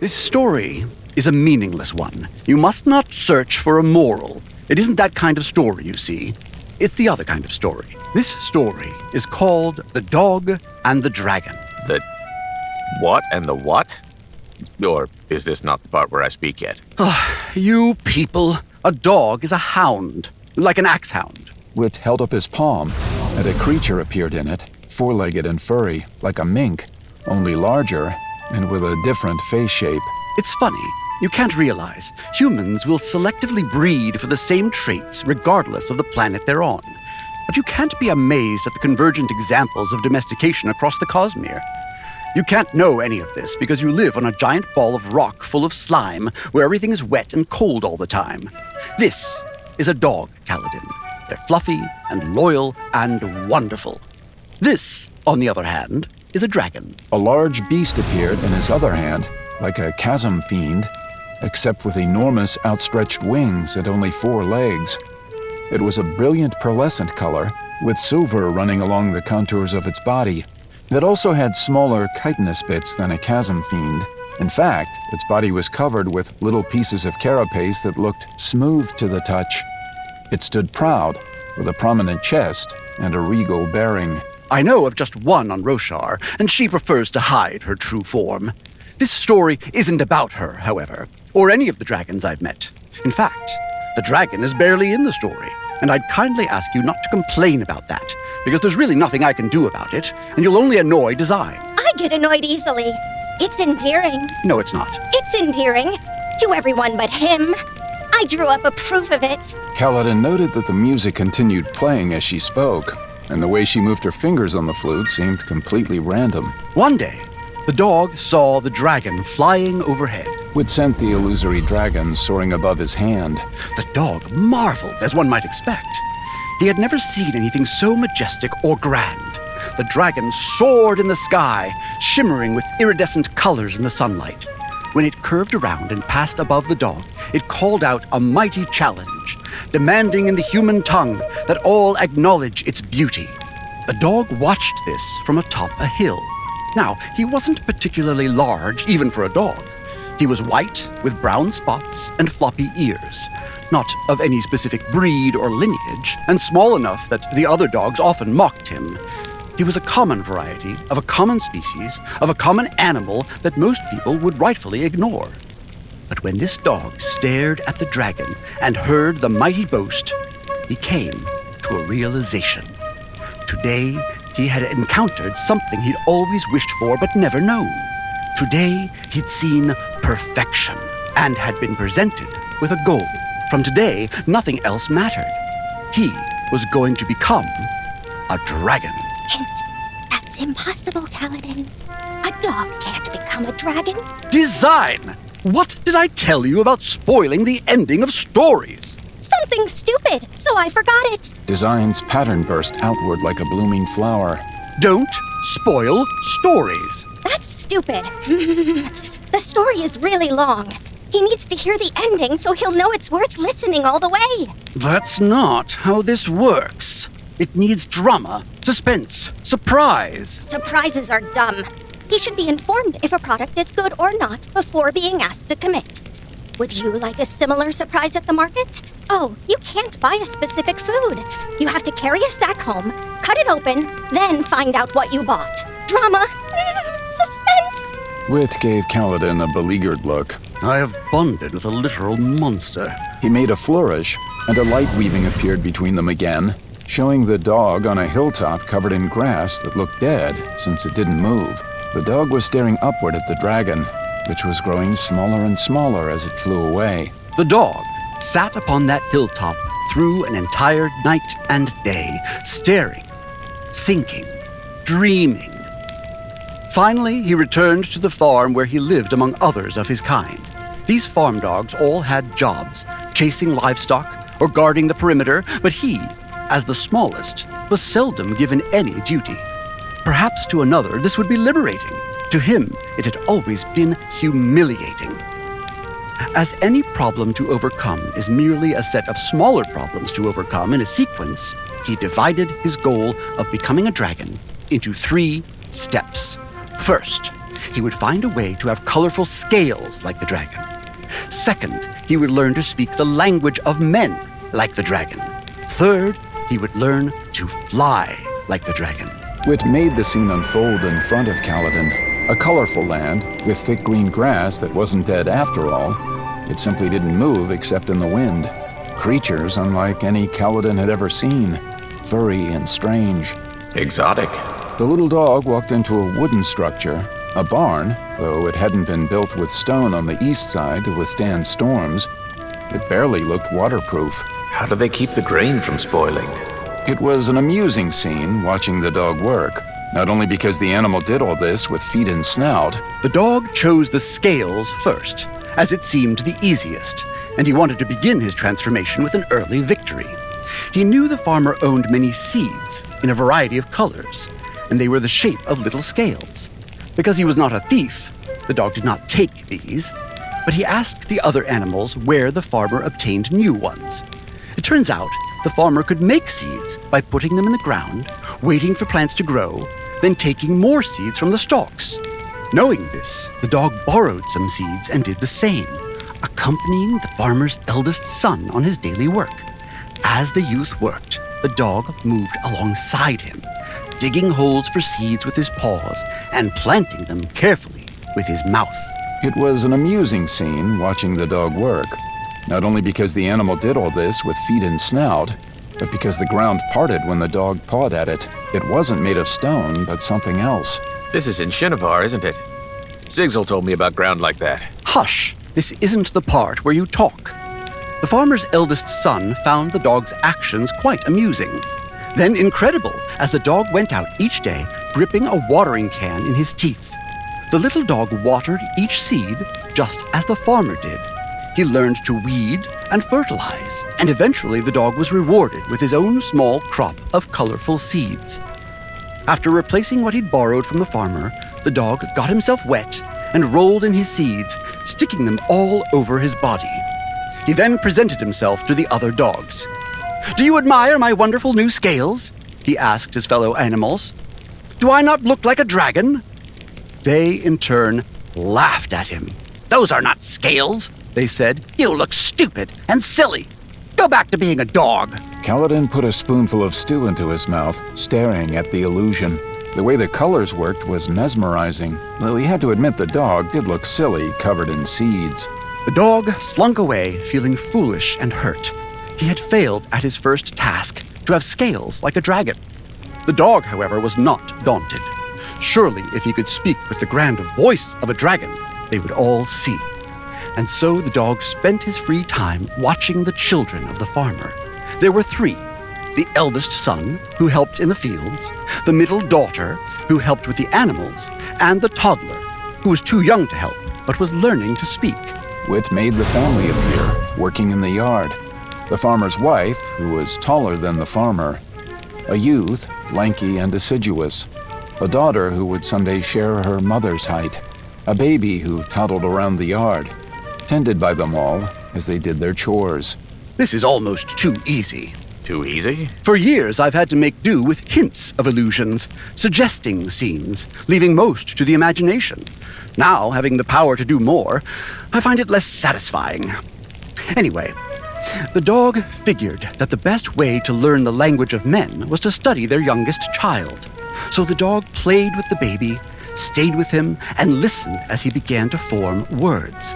This story is a meaningless one. You must not search for a moral. It isn't that kind of story, you see. It's the other kind of story. This story is called The Dog and the Dragon. The what and the what? Or is this not the part where I speak yet? You people. A dog is a hound, like an axe hound. Wit held up his palm, and a creature appeared in it, four-legged and furry, like a mink, only larger and with a different face shape. It's funny. You can't realize humans will selectively breed for the same traits regardless of the planet they're on. But you can't be amazed at the convergent examples of domestication across the Cosmere. You can't know any of this because you live on a giant ball of rock full of slime where everything is wet and cold all the time. This is a dog, Kaladin. They're fluffy and loyal and wonderful. This, on the other hand, is a dragon. A large beast appeared in his other hand, like a chasm fiend, except with enormous outstretched wings and only 4 legs. It was a brilliant pearlescent color, with silver running along the contours of its body. It also had smaller chitinous bits than a chasm fiend. In fact, its body was covered with little pieces of carapace that looked smooth to the touch. It stood proud, with a prominent chest and a regal bearing. I know of just one on Roshar, and she prefers to hide her true form. This story isn't about her, however, or any of the dragons I've met. In fact, the dragon is barely in the story, and I'd kindly ask you not to complain about that, because there's really nothing I can do about it, and you'll only annoy Design. I get annoyed easily. It's endearing. No, it's not. It's endearing. To everyone but him. I drew up a proof of it. Kaladin noted that the music continued playing as she spoke, and the way she moved her fingers on the flute seemed completely random. One day, the dog saw the dragon flying overhead. Wit sent the illusory dragon soaring above his hand. The dog marveled, as one might expect. He had never seen anything so majestic or grand. The dragon soared in the sky, shimmering with iridescent colors in the sunlight. When it curved around and passed above the dog, it called out a mighty challenge, demanding in the human tongue that all acknowledge its beauty. The dog watched this from atop a hill. Now, he wasn't particularly large, even for a dog. He was white, with brown spots and floppy ears, not of any specific breed or lineage, and small enough that the other dogs often mocked him. He was a common variety of a common species, of a common animal that most people would rightfully ignore. But when this dog stared at the dragon and heard the mighty boast, he came to a realization. Today, he had encountered something he'd always wished for but never known. Today, he'd seen perfection and had been presented with a goal. From today, nothing else mattered. He was going to become a dragon. Hint. That's impossible, Kaladin. A dog can't become a dragon. Design! What did I tell you about spoiling the ending of stories? Something stupid, so I forgot it. Design's pattern burst outward like a blooming flower. Don't spoil stories. That's stupid. The story is really long. He needs to hear the ending so he'll know it's worth listening all the way. That's not how this works. It needs drama, suspense, surprise. Surprises are dumb. He should be informed if a product is good or not before being asked to commit. Would you like a similar surprise at the market? Oh, you can't buy a specific food. You have to carry a sack home, cut it open, then find out what you bought. Drama. Suspense. Wit gave Kaladin a beleaguered look. I have bonded with a literal monster. He made a flourish, and a light weaving appeared between them again, showing the dog on a hilltop covered in grass that looked dead since it didn't move. The dog was staring upward at the dragon, which was growing smaller and smaller as it flew away. The dog sat upon that hilltop through an entire night and day, staring, thinking, dreaming. Finally, he returned to the farm where he lived among others of his kind. These farm dogs all had jobs, chasing livestock or guarding the perimeter, but he, as the smallest, was seldom given any duty. Perhaps to another this would be liberating. To him, it had always been humiliating. As any problem to overcome is merely a set of smaller problems to overcome in a sequence, he divided his goal of becoming a dragon into 3 steps. First, he would find a way to have colorful scales like the dragon. Second, he would learn to speak the language of men like the dragon. Third, he would learn to fly like the dragon. Wit made the scene unfold in front of Kaladin, a colorful land with thick green grass that wasn't dead after all. It simply didn't move except in the wind. Creatures unlike any Kaladin had ever seen, furry and strange. Exotic. The little dog walked into a wooden structure, a barn, though it hadn't been built with stone on the east side to withstand storms. It barely looked waterproof. How do they keep the grain from spoiling? It was an amusing scene watching the dog work, not only because the animal did all this with feet and snout. The dog chose the scales first, as it seemed the easiest, and he wanted to begin his transformation with an early victory. He knew the farmer owned many seeds in a variety of colors, and they were the shape of little scales. Because he was not a thief, the dog did not take these, but he asked the other animals where the farmer obtained new ones. It turns out the farmer could make seeds by putting them in the ground, waiting for plants to grow, then taking more seeds from the stalks. Knowing this, the dog borrowed some seeds and did the same, accompanying the farmer's eldest son on his daily work. As the youth worked, the dog moved alongside him, digging holes for seeds with his paws and planting them carefully with his mouth. It was an amusing scene watching the dog work, not only because the animal did all this with feet and snout, but because the ground parted when the dog pawed at it. It wasn't made of stone, but something else. This is in Shinovar, isn't it? Sigzel told me about ground like that. Hush! This isn't the part where you talk. The farmer's eldest son found the dog's actions quite amusing. Then incredible, as the dog went out each day, gripping a watering can in his teeth. The little dog watered each seed just as the farmer did. He learned to weed and fertilize, and eventually the dog was rewarded with his own small crop of colorful seeds. After replacing what he'd borrowed from the farmer, the dog got himself wet and rolled in his seeds, sticking them all over his body. He then presented himself to the other dogs. "Do you admire my wonderful new scales?" he asked his fellow animals. "Do I not look like a dragon?" They, in turn, laughed at him. "Those are not scales," they said. "You look stupid and silly. Go back to being a dog." Kaladin put a spoonful of stew into his mouth, staring at the illusion. The way the colors worked was mesmerizing, though he had to admit the dog did look silly, covered in seeds. The dog slunk away, feeling foolish and hurt. He had failed at his first task, to have scales like a dragon. The dog, however, was not daunted. Surely, if he could speak with the grand voice of a dragon, they would all see. And so the dog spent his free time watching the children of the farmer. There were three: the eldest son, who helped in the fields, the middle daughter, who helped with the animals, and the toddler, who was too young to help, but was learning to speak. Wit made the family appear, working in the yard. The farmer's wife, who was taller than the farmer. A youth, lanky and assiduous. A daughter who would someday share her mother's height. A baby who toddled around the yard, tended by them all as they did their chores. This is almost too easy. Too easy? For years, I've had to make do with hints of illusions, suggesting scenes, leaving most to the imagination. Now, having the power to do more, I find it less satisfying. Anyway, the dog figured that the best way to learn the language of men was to study their youngest child. So the dog played with the baby, stayed with him, and listened as he began to form words.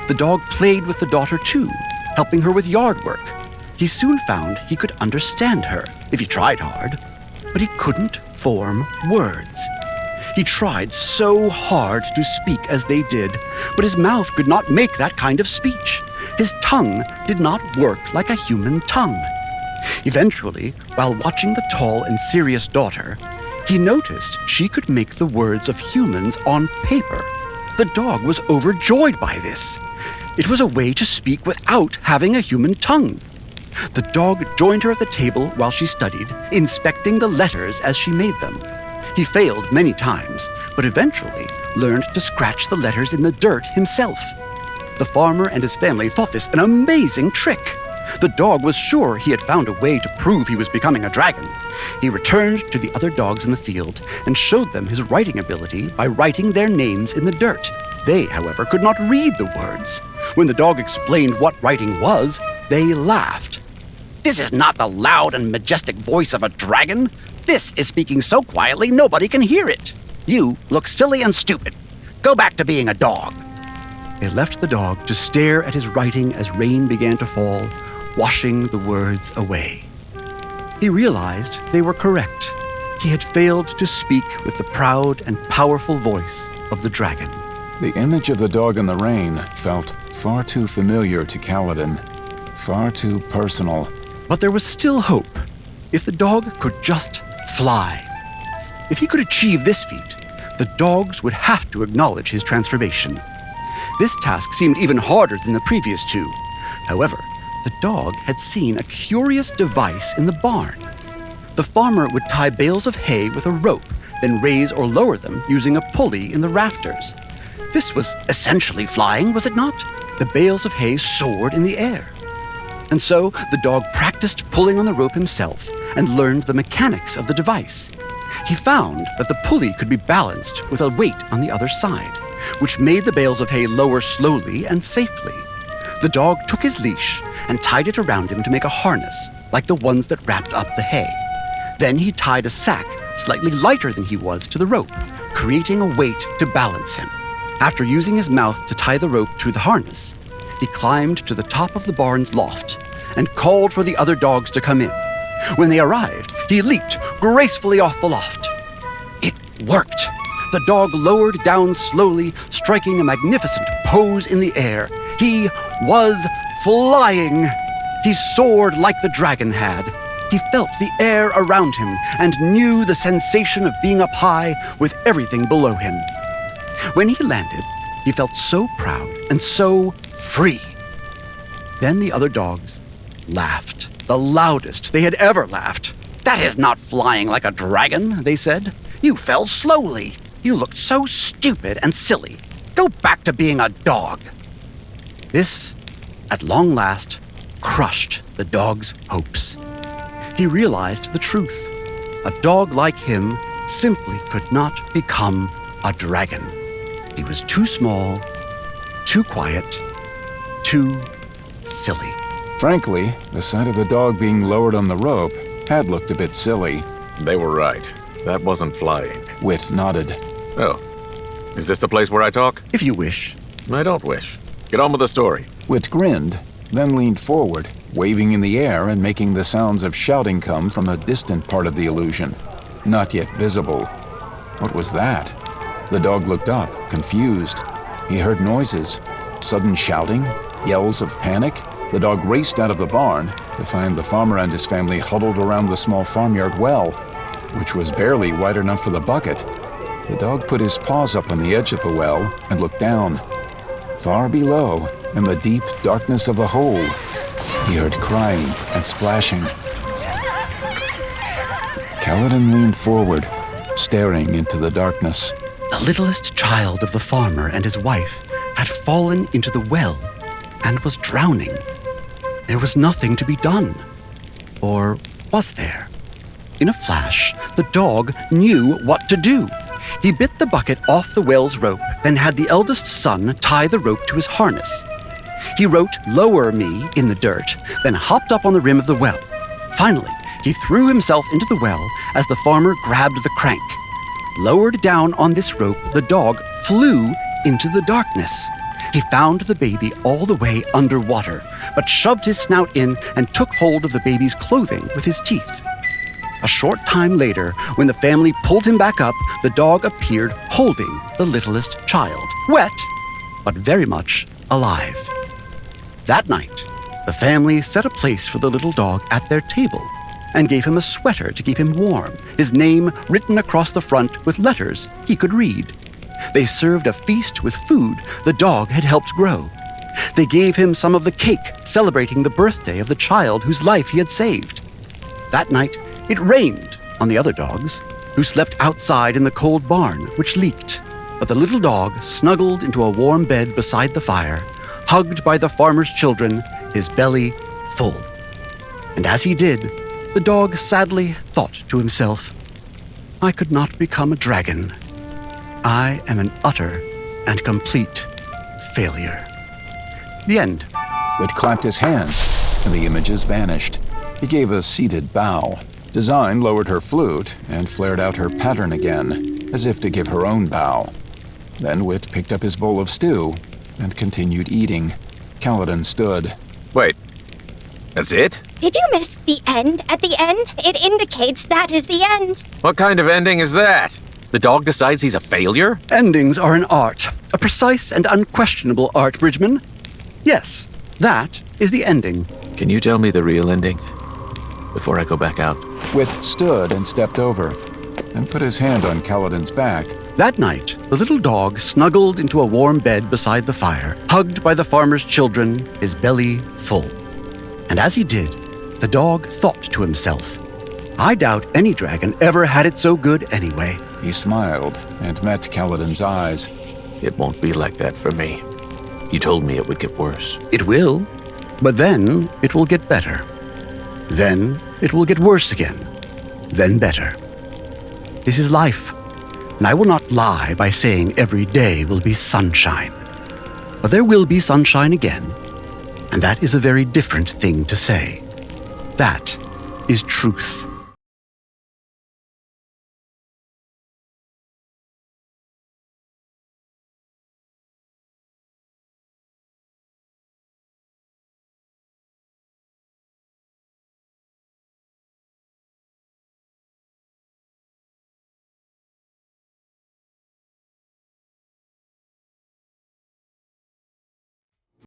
The dog played with the daughter too, helping her with yard work. He soon found he could understand her if he tried hard, but he couldn't form words. He tried so hard to speak as they did, but his mouth could not make that kind of speech. His tongue did not work like a human tongue. Eventually, while watching the tall and serious daughter, he noticed she could make the words of humans on paper. The dog was overjoyed by this. It was a way to speak without having a human tongue. The dog joined her at the table while she studied, inspecting the letters as she made them. He failed many times, but eventually learned to scratch the letters in the dirt himself. The farmer and his family thought this an amazing trick. The dog was sure he had found a way to prove he was becoming a dragon. He returned to the other dogs in the field and showed them his writing ability by writing their names in the dirt. They, however, could not read the words. When the dog explained what writing was, they laughed. "This is not the loud and majestic voice of a dragon. This is speaking so quietly nobody can hear it. You look silly and stupid. Go back to being a dog." They left the dog to stare at his writing as rain began to fall, washing the words away. He realized they were correct. He had failed to speak with the proud and powerful voice of the dragon. The image of the dog in the rain felt far too familiar to Kaladin, far too personal. But there was still hope. If the dog could just fly. If he could achieve this feat, the dogs would have to acknowledge his transformation. This task seemed even harder than the previous two. However, the dog had seen a curious device in the barn. The farmer would tie bales of hay with a rope, then raise or lower them using a pulley in the rafters. This was essentially flying, was it not? The bales of hay soared in the air. And so the dog practiced pulling on the rope himself and learned the mechanics of the device. He found that the pulley could be balanced with a weight on the other side, which made the bales of hay lower slowly and safely. The dog took his leash and tied it around him to make a harness, like the ones that wrapped up the hay. Then he tied a sack slightly lighter than he was to the rope, creating a weight to balance him. After using his mouth to tie the rope to the harness, he climbed to the top of the barn's loft and called for the other dogs to come in. When they arrived, he leaped gracefully off the loft. It worked. The dog lowered down slowly, striking a magnificent pose in the air. He was flying. He soared like the dragon had. He felt the air around him and knew the sensation of being up high with everything below him. When he landed, he felt so proud and so free. Then the other dogs laughed, the loudest they had ever laughed. "That is not flying like a dragon," they said. "You fell slowly. You looked so stupid and silly. Go back to being a dog." This, at long last, crushed the dog's hopes. He realized the truth. A dog like him simply could not become a dragon. He was too small, too quiet, too silly. Frankly, the sight of the dog being lowered on the rope had looked a bit silly. They were right. That wasn't flying. Wit nodded. Oh. Is this the place where I talk? If you wish. I don't wish. Get on with the story. Wit grinned, then leaned forward, waving in the air and making the sounds of shouting come from a distant part of the illusion, not yet visible. What was that? The dog looked up, confused. He heard noises, sudden shouting, yells of panic. The dog raced out of the barn to find the farmer and his family huddled around the small farmyard well, which was barely wide enough for the bucket. The dog put his paws up on the edge of the well and looked down. Far below, in the deep darkness of the hole, he heard crying and splashing. Kaladin leaned forward, staring into the darkness. The littlest child of the farmer and his wife had fallen into the well and was drowning. There was nothing to be done. Or was there? In a flash, the dog knew what to do. He bit the bucket off the well's rope, then had the eldest son tie the rope to his harness. He wrote "Lower me" in the dirt, then hopped up on the rim of the well. Finally, he threw himself into the well as the farmer grabbed the crank. Lowered down on this rope, the dog flew into the darkness. He found the baby all the way underwater, but shoved his snout in and took hold of the baby's clothing with his teeth. A short time later, when the family pulled him back up, the dog appeared holding the littlest child, wet, but very much alive. That night, the family set a place for the little dog at their table and gave him a sweater to keep him warm, his name written across the front with letters he could read. They served a feast with food the dog had helped grow. They gave him some of the cake celebrating the birthday of the child whose life he had saved. That night, it rained on the other dogs, who slept outside in the cold barn, which leaked. But the little dog snuggled into a warm bed beside the fire, hugged by the farmer's children, his belly full. And as he did, the dog sadly thought to himself, I could not become a dragon. I am an utter and complete failure. The end. Wit clapped his hands, and the images vanished. He gave a seated bow. Design lowered her flute and flared out her pattern again, as if to give her own bow. Then Wit picked up his bowl of stew and continued eating. Kaladin stood. Wait, that's it? Did you miss the end at the end? It indicates that is the end. What kind of ending is that? The dog decides he's a failure? Endings are an art, a precise and unquestionable art, Bridgman. Yes, that is the ending. Can you tell me the real ending before I go back out? Wit stood and stepped over and put his hand on Kaladin's back. That night, the little dog snuggled into a warm bed beside the fire, hugged by the farmer's children, his belly full. And as he did, the dog thought to himself, I doubt any dragon ever had it so good anyway. He smiled and met Kaladin's eyes. It won't be like that for me. You told me it would get worse. It will, but then it will get better. Then it will get worse again, then better. This is life, and I will not lie by saying every day will be sunshine. But there will be sunshine again, and that is a very different thing to say. That is truth.